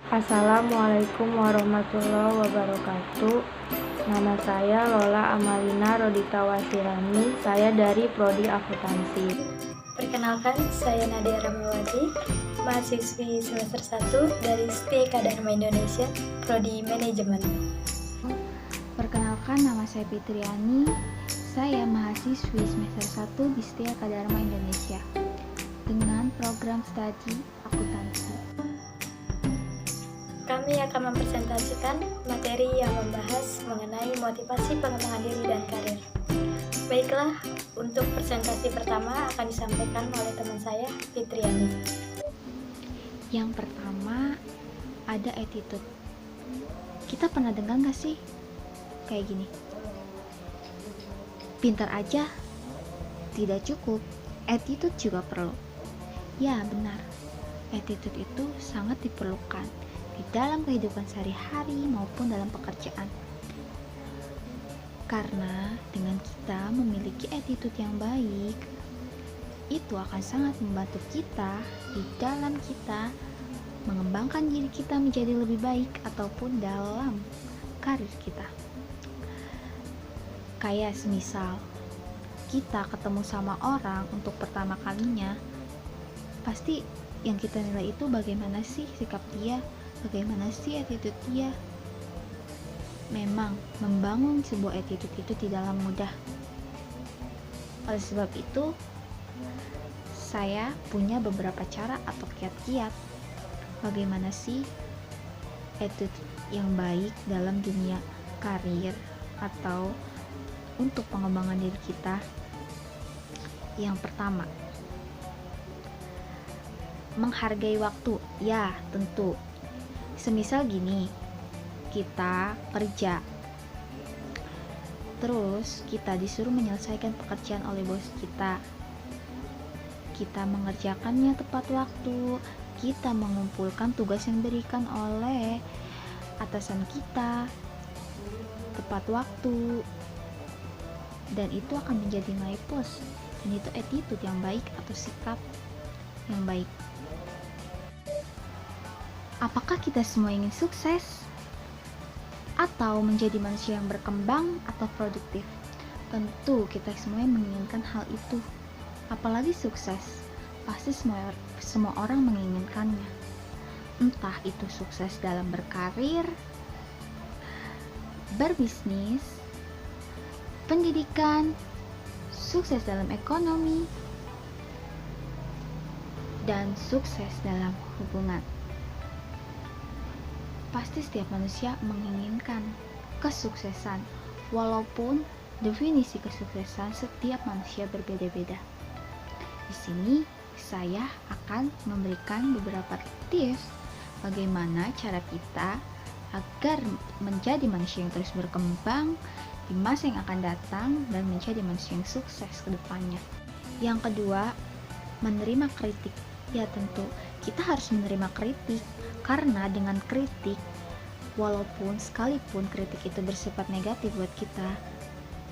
Assalamualaikum warahmatullahi wabarakatuh. Nama saya Lola Amalina Rodita Wasirani. Saya dari Prodi Akuntansi. Perkenalkan, saya Nadia Ramawati, mahasiswi semester 1 dari STIK Dharma Indonesia, Prodi Manajemen. Perkenalkan, nama saya Fitriani. Saya mahasiswi semester 1 di STIK Dharma Indonesia dengan program studi akuntansi. Kami akan mempresentasikan materi yang membahas mengenai motivasi pengembangan diri dan karir. Baiklah, untuk presentasi pertama akan disampaikan oleh teman saya, Fitriani. Yang pertama, ada attitude. Kita pernah dengar gak sih? Kayak gini. Pintar aja tidak cukup, attitude juga perlu. Ya, benar. Attitude itu sangat diperlukan di dalam kehidupan sehari-hari maupun dalam pekerjaan. Karena dengan kita memiliki attitude yang baik, itu akan sangat membantu kita di dalam kita mengembangkan diri kita menjadi lebih baik ataupun dalam karir kita. Kayak semisal kita ketemu sama orang untuk pertama kalinya, pasti yang kita nilai itu bagaimana sih sikap dia, bagaimana sih attitude dia. Memang membangun sebuah attitude itu tidaklah mudah. Oleh sebab itu, saya punya beberapa cara atau kiat-kiat bagaimana sih attitude yang baik dalam dunia karir atau untuk pengembangan diri kita. Yang pertama, menghargai waktu. Ya, tentu. Semisal gini, kita kerja, terus kita disuruh menyelesaikan pekerjaan oleh bos kita. Kita mengerjakannya tepat waktu, kita mengumpulkan tugas yang diberikan oleh atasan kita tepat waktu, dan itu akan menjadi nilai plus, dan itu attitude yang baik atau sikap yang baik. Apakah kita semua ingin sukses? Atau menjadi manusia yang berkembang atau produktif? Tentu kita semua menginginkan hal itu. Apalagi sukses, pasti semua orang menginginkannya. Entah itu sukses dalam berkarir, berbisnis, pendidikan, sukses dalam ekonomi, dan sukses dalam hubungan. Pasti setiap manusia menginginkan kesuksesan, walaupun definisi kesuksesan setiap manusia berbeda-beda. Di sini saya akan memberikan beberapa tips bagaimana cara kita agar menjadi manusia yang terus berkembang di masa yang akan datang dan menjadi manusia yang sukses ke depannya. Yang kedua, menerima kritik. Ya, tentu kita harus menerima kritik, karena dengan kritik, walaupun sekalipun kritik itu bersifat negatif buat kita,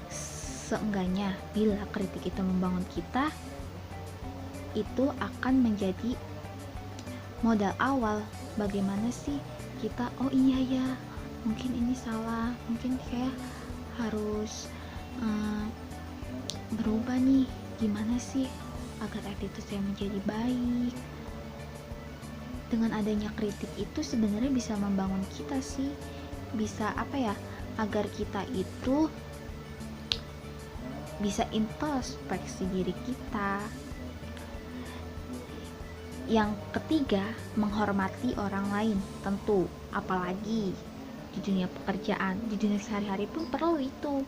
seenggaknya bila kritik itu membangun kita, itu akan menjadi modal awal bagaimana sih kita, oh iya ya, mungkin ini salah, mungkin saya harus berubah nih, gimana sih agar attitude saya menjadi baik. Dengan adanya kritik itu sebenarnya bisa membangun kita sih, bisa agar kita itu bisa introspeksi diri kita. Yang ketiga, menghormati orang lain. Tentu, apalagi di dunia pekerjaan, di dunia sehari-hari pun perlu itu.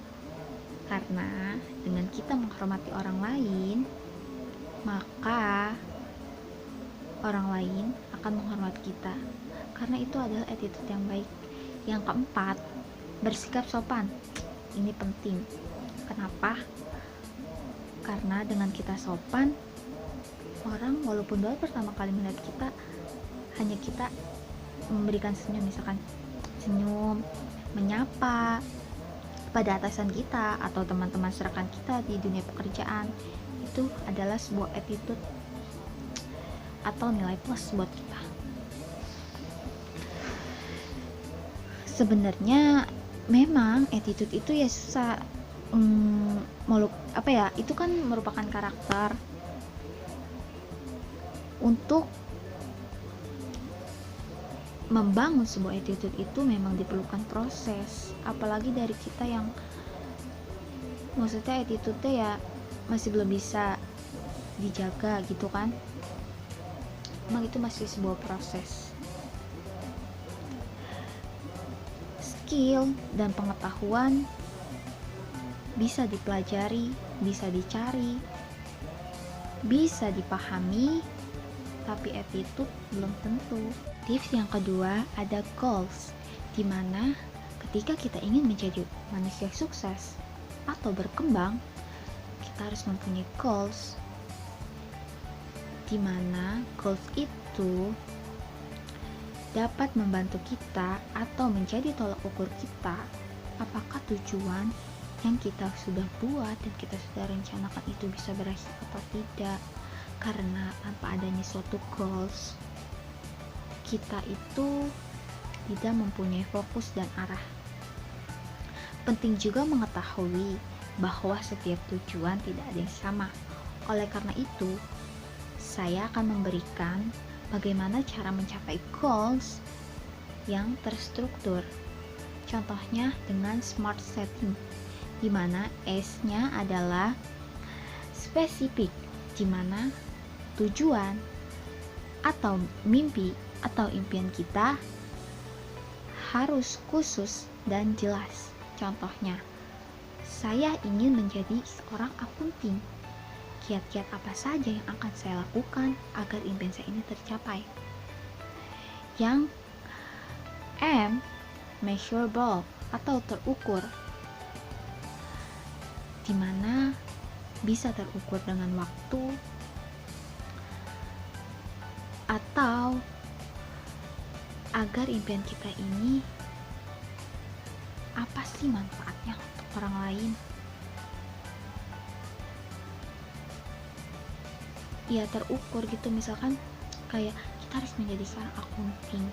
Karena dengan kita menghormati orang lain, maka orang lain akan menghormati kita, karena itu adalah attitude yang baik. Yang keempat, bersikap sopan. Ini penting. Kenapa? Karena dengan kita sopan, orang walaupun baru pertama kali melihat kita, hanya kita memberikan senyum, misalkan senyum, menyapa pada atasan kita atau teman-teman rekan kita di dunia pekerjaan, itu adalah sebuah attitude atau nilai plus buat kita. sebenarnya memang attitude itu ya susah, itu kan merupakan karakter. Untuk membangun sebuah attitude itu memang diperlukan proses, apalagi dari kita yang maksudnya attitude ya masih belum bisa dijaga gitu kan. Memang itu masih sebuah proses. Skill dan pengetahuan bisa dipelajari, bisa dicari, bisa dipahami, tapi attitude belum tentu. Tips yang kedua ada goals, dimana ketika kita ingin menjadi manusia sukses atau berkembang, kita harus mempunyai goals, dimana goals itu dapat membantu kita atau menjadi tolak ukur kita apakah tujuan yang kita sudah buat dan kita sudah rencanakan itu bisa berakhir atau tidak. Karena tanpa adanya suatu goals, kita itu tidak mempunyai fokus dan arah. Penting juga mengetahui bahwa setiap tujuan tidak ada yang sama. Oleh karena itu, saya akan memberikan bagaimana cara mencapai goals yang terstruktur. Contohnya dengan SMART setting, di mana S-nya adalah spesifik, di mana tujuan atau mimpi atau impian kita harus khusus dan jelas. Contohnya, saya ingin menjadi seorang akunting. Kiat-kiat apa saja yang akan saya lakukan agar impian saya ini tercapai? Yang M, measurable atau terukur, dimana bisa terukur dengan waktu atau agar impian kita ini apa sih manfaatnya untuk orang lain. Ya terukur gitu, misalkan kayak kita harus menjadi seorang akunting.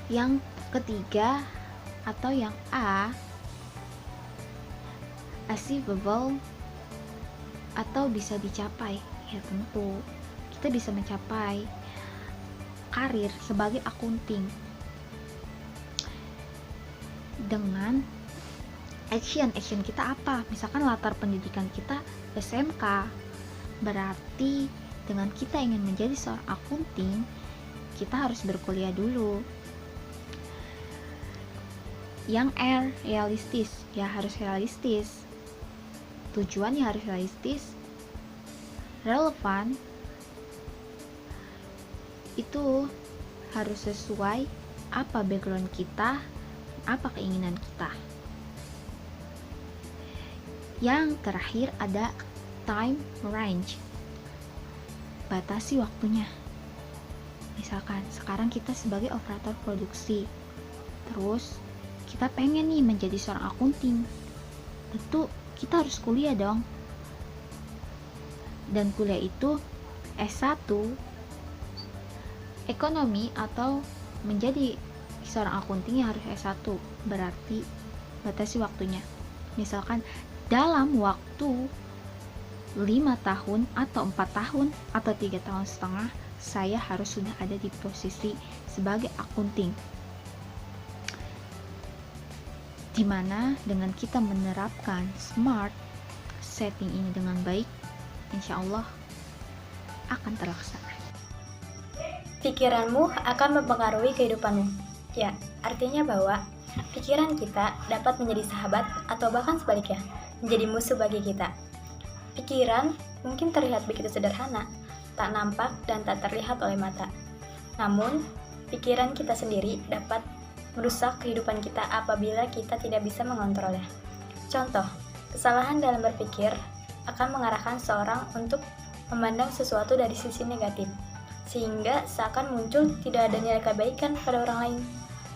Yang ketiga atau yang A, achievable atau bisa dicapai. Ya tentu kita bisa mencapai karir sebagai akunting dengan action kita apa? Misalkan latar pendidikan kita SMK, berarti dengan kita ingin menjadi seorang akunting, kita harus berkuliah dulu. Yang R, realistis, ya harus realistis. Tujuannya harus realistis, relevan, itu harus sesuai apa background kita, apa keinginan kita. Yang terakhir ada time range, batasi waktunya. Misalkan sekarang kita sebagai operator produksi, terus kita pengen nih menjadi seorang akunting, tentu kita harus kuliah dong. Dan kuliah itu S1 ekonomi atau menjadi seorang akunting harus S1, berarti batasi waktunya. Misalkan dalam waktu 5 tahun atau 4 tahun atau 3 tahun setengah, saya harus sudah ada di posisi sebagai akunting. Dimana dengan kita menerapkan SMART setting ini dengan baik, insya Allah akan terlaksana. Pikiranmu akan mempengaruhi kehidupanmu. Ya, artinya bahwa pikiran kita dapat menjadi sahabat atau bahkan sebaliknya, menjadi musuh bagi kita. Pikiran mungkin terlihat begitu sederhana, tak nampak dan tak terlihat oleh mata. Namun, pikiran kita sendiri dapat merusak kehidupan kita apabila kita tidak bisa mengontrolnya. Contoh, kesalahan dalam berpikir akan mengarahkan seorang untuk memandang sesuatu dari sisi negatif, sehingga seakan muncul tidak ada nilai kebaikan pada orang lain,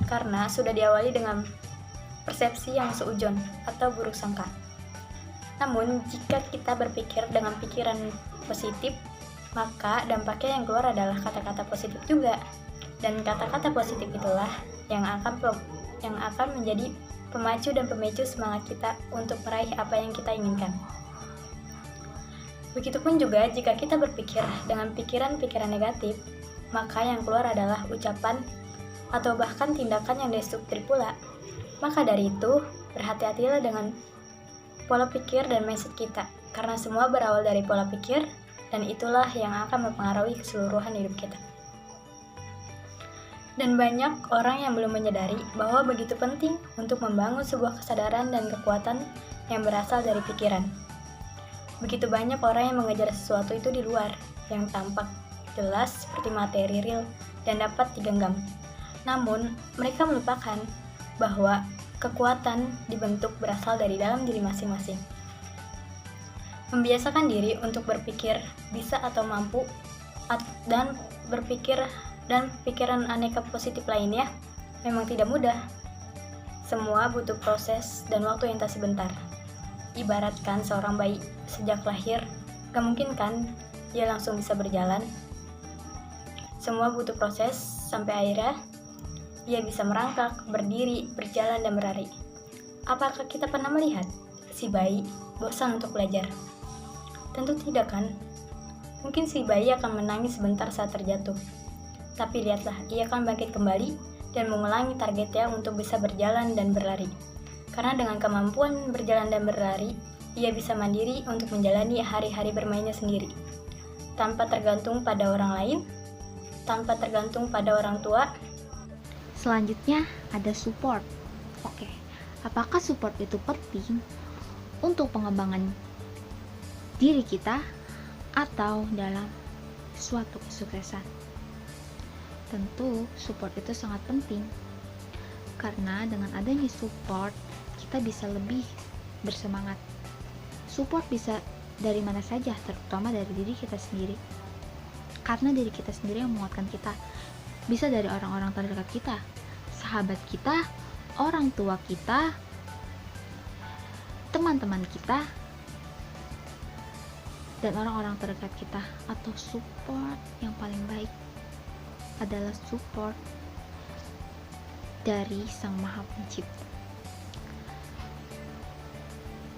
karena sudah diawali dengan persepsi yang seujon atau buruk sangka. Namun, jika kita berpikir dengan pikiran positif, maka dampaknya yang keluar adalah kata-kata positif juga. Dan kata-kata positif itulah yang akan menjadi pemacu dan pemicu semangat kita untuk meraih apa yang kita inginkan. Begitupun juga jika kita berpikir dengan pikiran-pikiran negatif, maka yang keluar adalah ucapan atau bahkan tindakan yang destruktif pula. Maka dari itu, berhati-hatilah dengan pola pikir dan mindset kita, karena semua berawal dari pola pikir, dan itulah yang akan mempengaruhi keseluruhan hidup kita. Dan banyak orang yang belum menyadari bahwa begitu penting untuk membangun sebuah kesadaran dan kekuatan yang berasal dari pikiran. Begitu banyak orang yang mengejar sesuatu itu di luar, yang tampak jelas seperti materi real dan dapat digenggam. Namun, mereka melupakan bahwa kekuatan dibentuk berasal dari dalam diri masing-masing. Membiasakan diri untuk berpikir bisa atau mampu dan pikiran aneka positif lainnya memang tidak mudah. Semua butuh proses dan waktu yang tak sebentar. Ibaratkan seorang bayi sejak lahir, gak mungkin kan dia langsung bisa berjalan. Semua butuh proses sampai akhirnya dia bisa merangkak, berdiri, berjalan, dan berlari. Apakah kita pernah melihat si bayi bosan untuk belajar? Tentu tidak kan? Mungkin si bayi akan menangis sebentar saat terjatuh. Tapi lihatlah, ia akan bangkit kembali dan mengulangi targetnya untuk bisa berjalan dan berlari. Karena dengan kemampuan berjalan dan berlari, ia bisa mandiri untuk menjalani hari-hari bermainnya sendiri. Tanpa tergantung pada orang lain, tanpa tergantung pada orang tua. Selanjutnya ada support. Oke, apakah support itu penting untuk pengembangan diri kita atau dalam suatu kesuksesan? Tentu support itu sangat penting, karena dengan adanya support kita bisa lebih bersemangat. Support bisa dari mana saja, terutama dari diri kita sendiri, karena diri kita sendiri yang menguatkan kita. Bisa dari orang-orang terdekat kita, sahabat kita, orang tua kita, teman-teman kita, dan orang-orang terdekat kita. Atau support yang paling baik adalah support dari Sang Maha Pencipta.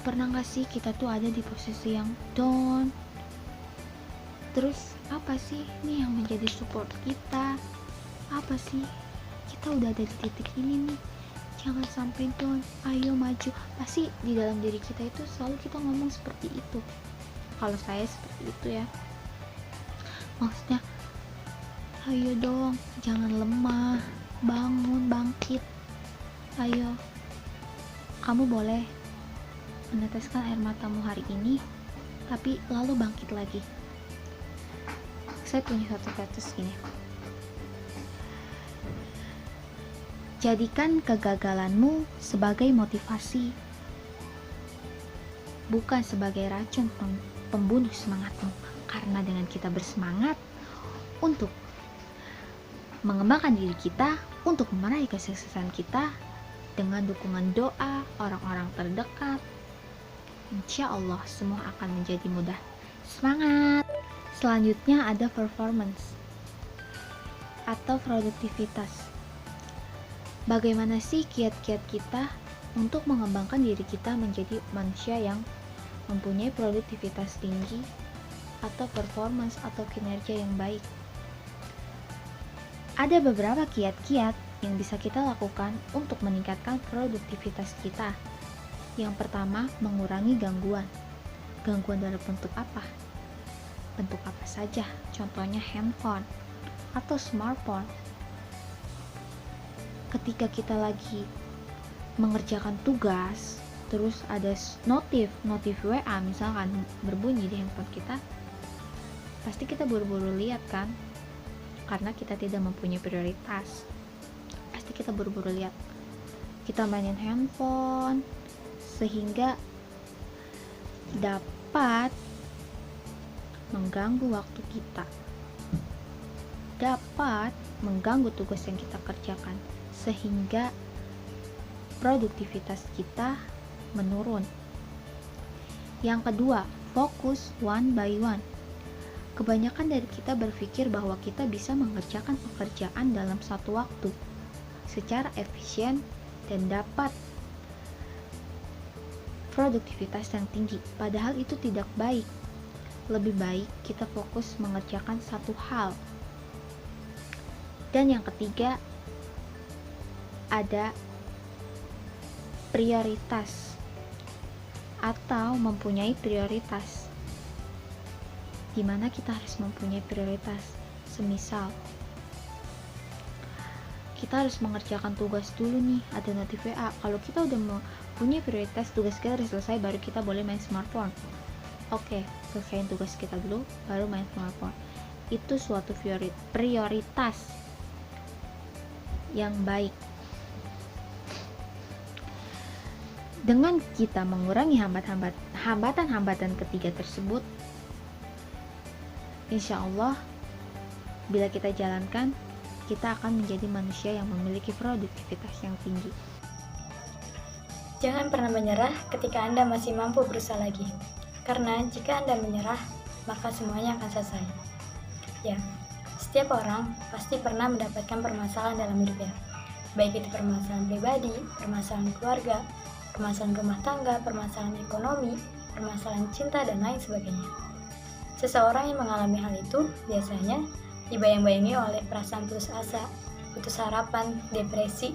Pernah gak sih kita tuh ada di posisi yang down? Terus apa sih nih yang menjadi support kita? Apa sih? Kita udah ada di titik ini nih, jangan sampai down, ayo maju. Pasti di dalam diri kita itu selalu kita ngomong seperti itu. Kalau saya seperti itu ya, maksudnya ayo dong, jangan lemah, bangun, bangkit. Ayo, kamu boleh meneteskan air matamu hari ini, tapi lalu bangkit lagi. Saya punya satu status gini: jadikan kegagalanmu sebagai motivasi, bukan sebagai racun pembunuh semangatmu. Karena dengan kita bersemangat untuk mengembangkan diri kita, untuk meraih kesuksesan kita, dengan dukungan doa orang-orang terdekat, insya Allah semua akan menjadi mudah. Semangat! Selanjutnya ada performance atau produktivitas. Bagaimana sih kiat-kiat kita untuk mengembangkan diri kita menjadi manusia yang mempunyai produktivitas tinggi atau performance atau kinerja yang baik? Ada beberapa kiat-kiat yang bisa kita lakukan untuk meningkatkan produktivitas kita. Yang pertama, mengurangi gangguan. Gangguan dalam bentuk apa? Bentuk apa saja? Contohnya handphone atau smartphone. Ketika kita lagi mengerjakan tugas, terus ada notif WA misalkan berbunyi di handphone kita, pasti kita buru-buru lihat kan? Karena kita tidak mempunyai prioritas, pasti kita buru-buru lihat. Kita mainin handphone sehingga dapat mengganggu waktu kita, dapat mengganggu tugas yang kita kerjakan, sehingga produktivitas kita menurun. Yang kedua, fokus one by one. Kebanyakan dari kita berpikir bahwa kita bisa mengerjakan pekerjaan dalam satu waktu secara efisien dan dapat produktivitas yang tinggi. Padahal itu tidak baik. Lebih baik kita fokus mengerjakan satu hal. Dan yang ketiga, ada prioritas atau mempunyai prioritas. Dimana kita harus mempunyai prioritas. Semisal kita harus mengerjakan tugas dulu nih, ada notif WA. Kalau kita udah mempunyai prioritas, tugas kita harus selesai, baru kita boleh main smartphone. Oke, selesaiin tugas kita dulu, baru main smartphone. Itu suatu prioritas yang baik. Dengan kita mengurangi hambatan-hambatan ketiga tersebut, insya Allah bila kita jalankan, kita akan menjadi manusia yang memiliki produktivitas yang tinggi. Jangan pernah menyerah ketika Anda masih mampu berusaha lagi. Karena jika Anda menyerah, maka semuanya akan selesai. Ya, setiap orang pasti pernah mendapatkan permasalahan dalam hidupnya. Baik itu permasalahan pribadi, permasalahan keluarga, permasalahan rumah tangga, permasalahan ekonomi, permasalahan cinta, dan lain sebagainya. Seseorang yang mengalami hal itu biasanya dibayang-bayangi oleh perasaan putus asa, putus harapan, depresi,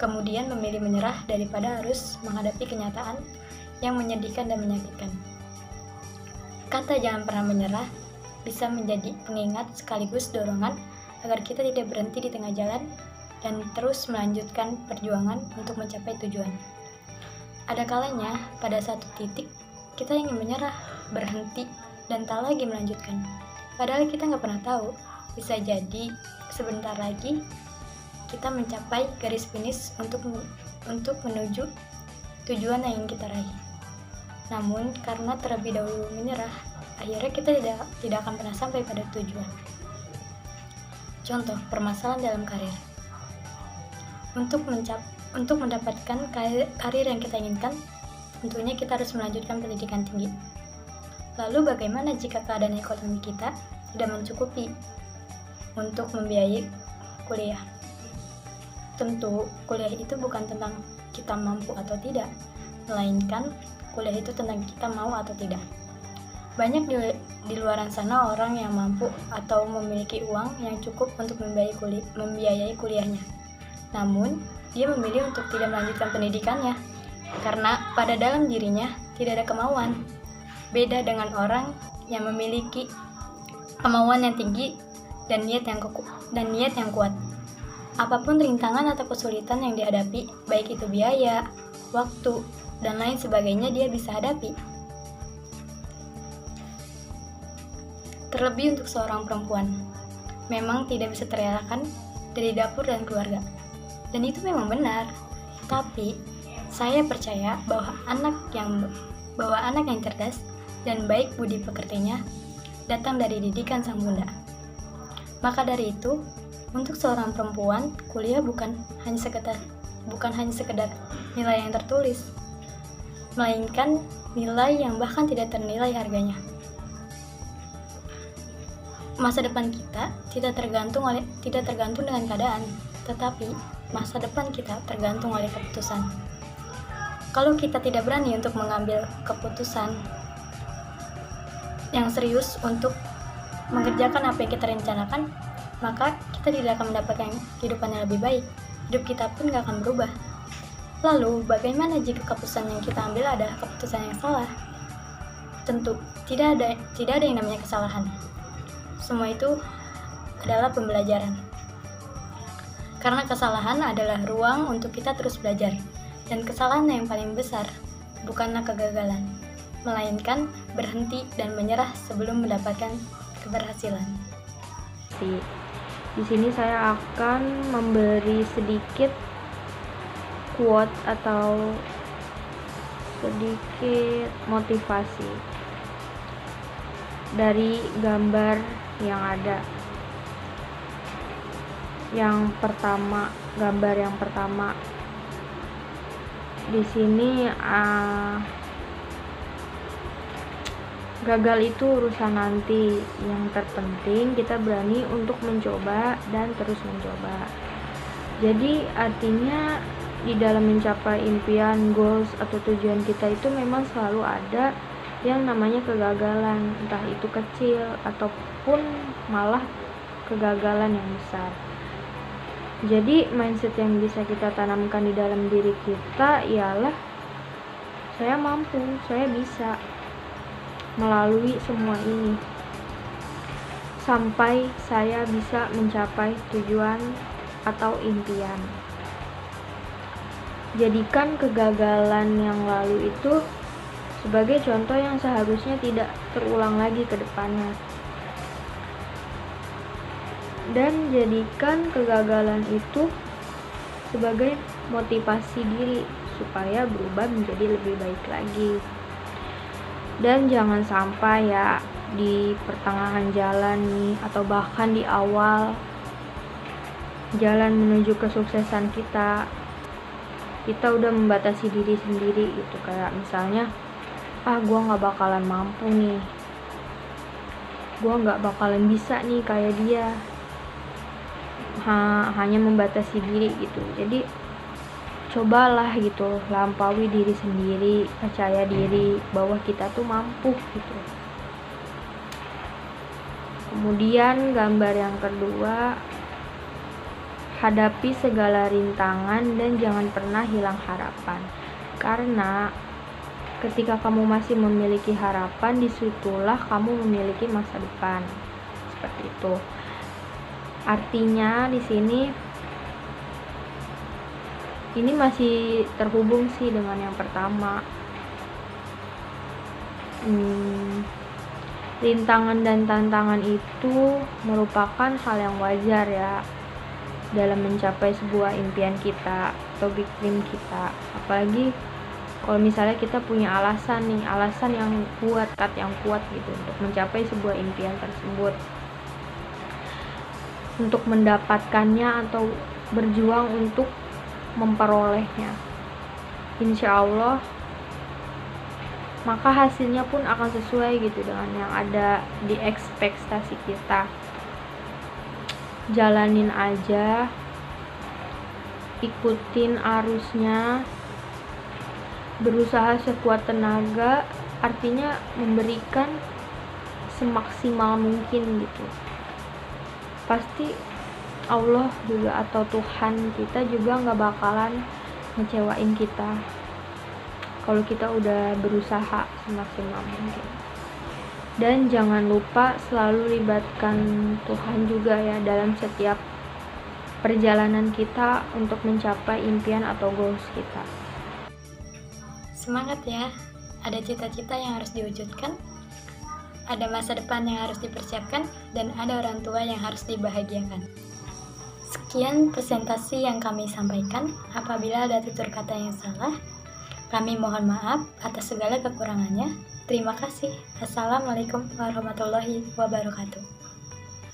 kemudian memilih menyerah daripada harus menghadapi kenyataan yang menyedihkan dan menyakitkan. Kata jangan pernah menyerah bisa menjadi pengingat sekaligus dorongan agar kita tidak berhenti di tengah jalan dan terus melanjutkan perjuangan untuk mencapai tujuan. Ada kalanya pada satu titik kita ingin menyerah, berhenti, dan tak lagi melanjutkan. Padahal kita nggak pernah tahu, bisa jadi sebentar lagi kita mencapai garis finish untuk menuju tujuan yang ingin kita raih. Namun karena terlebih dahulu menyerah, akhirnya kita tidak akan pernah sampai pada tujuan. Contoh permasalahan dalam karir. Untuk mendapatkan karir yang kita inginkan, tentunya kita harus melanjutkan pendidikan tinggi. Lalu bagaimana jika keadaan ekonomi kita tidak mencukupi untuk membiayai kuliah? Tentu kuliah itu bukan tentang kita mampu atau tidak, melainkan kuliah itu tentang kita mau atau tidak. Banyak di luar sana orang yang mampu atau memiliki uang yang cukup untuk membiayai kuliahnya. Namun, dia memilih untuk tidak melanjutkan pendidikannya karena pada dalam dirinya tidak ada kemauan. Beda dengan orang yang memiliki kemauan yang tinggi dan niat yang kuat. Apapun rintangan atau kesulitan yang dihadapi, baik itu biaya, waktu, dan lain sebagainya, dia bisa hadapi. Terlebih untuk seorang perempuan, memang tidak bisa terelakkan dari dapur dan keluarga. Dan itu memang benar. Tapi saya percaya bahwa anak yang cerdas dan baik budi pekertinya datang dari didikan sang bunda. Maka dari itu, untuk seorang perempuan, kuliah bukan hanya sekedar nilai yang tertulis, melainkan nilai yang bahkan tidak ternilai harganya. Masa depan kita tidak tergantung dengan keadaan, tetapi masa depan kita tergantung oleh keputusan. Kalau kita tidak berani untuk mengambil keputusan yang serius untuk mengerjakan apa yang kita rencanakan, maka kita tidak akan mendapatkan kehidupan yang lebih baik. Hidup kita pun gak akan berubah. Lalu, bagaimana jika keputusan yang kita ambil adalah keputusan yang salah? Tentu, tidak ada yang namanya kesalahan. Semua itu adalah pembelajaran. Karena kesalahan adalah ruang untuk kita terus belajar. Dan kesalahan yang paling besar bukanlah kegagalan, melainkan berhenti dan menyerah sebelum mendapatkan keberhasilan. Di sini saya akan memberi sedikit quote atau sedikit motivasi dari gambar yang ada. Gambar yang pertama di sini gagal itu urusan nanti. Yang terpenting kita berani untuk mencoba dan terus mencoba. Jadi artinya di dalam mencapai impian, goals atau tujuan kita itu memang selalu ada yang namanya kegagalan, entah itu kecil ataupun malah kegagalan yang besar. Jadi mindset yang bisa kita tanamkan di dalam diri kita ialah saya mampu, saya bisa melalui semua ini sampai saya bisa mencapai tujuan atau impian. Jadikan kegagalan yang lalu itu sebagai contoh yang seharusnya tidak terulang lagi ke depannya. Dan jadikan kegagalan itu sebagai motivasi diri supaya berubah menjadi lebih baik lagi. Dan jangan sampai ya di pertengahan jalan nih atau bahkan di awal jalan menuju kesuksesan kita udah membatasi diri sendiri gitu. Kayak misalnya gue gak bakalan mampu nih, gue gak bakalan bisa nih kayak dia, hanya membatasi diri gitu. Jadi cobalah gitu, lampaui diri sendiri, percaya diri bahwa kita tuh mampu gitu. Kemudian gambar yang kedua, hadapi segala rintangan dan jangan pernah hilang harapan. Karena ketika kamu masih memiliki harapan, disitulah kamu memiliki masa depan. Seperti itu. Artinya di sini ini masih terhubung sih dengan yang pertama. Rintangan dan tantangan itu merupakan hal yang wajar ya dalam mencapai sebuah impian kita atau big dream kita. Apalagi kalau misalnya kita punya alasan yang kuat gitu untuk mencapai sebuah impian tersebut, untuk mendapatkannya atau berjuang untuk memperolehnya. Insya Allah maka hasilnya pun akan sesuai gitu dengan yang ada di ekspektasi kita. Jalanin aja, ikutin arusnya, berusaha sekuat tenaga, artinya memberikan semaksimal mungkin gitu. Pasti Allah juga atau Tuhan kita juga gak bakalan ngecewain kita kalau kita udah berusaha semaksimal mungkin. Dan jangan lupa selalu libatkan Tuhan juga ya dalam setiap perjalanan kita untuk mencapai impian atau goals kita. Semangat ya, ada cita-cita yang harus diwujudkan, ada masa depan yang harus dipersiapkan, dan ada orang tua yang harus dibahagiakan. Sekian presentasi yang kami sampaikan. Apabila ada tutur kata yang salah, kami mohon maaf atas segala kekurangannya. Terima kasih. Assalamualaikum warahmatullahi wabarakatuh.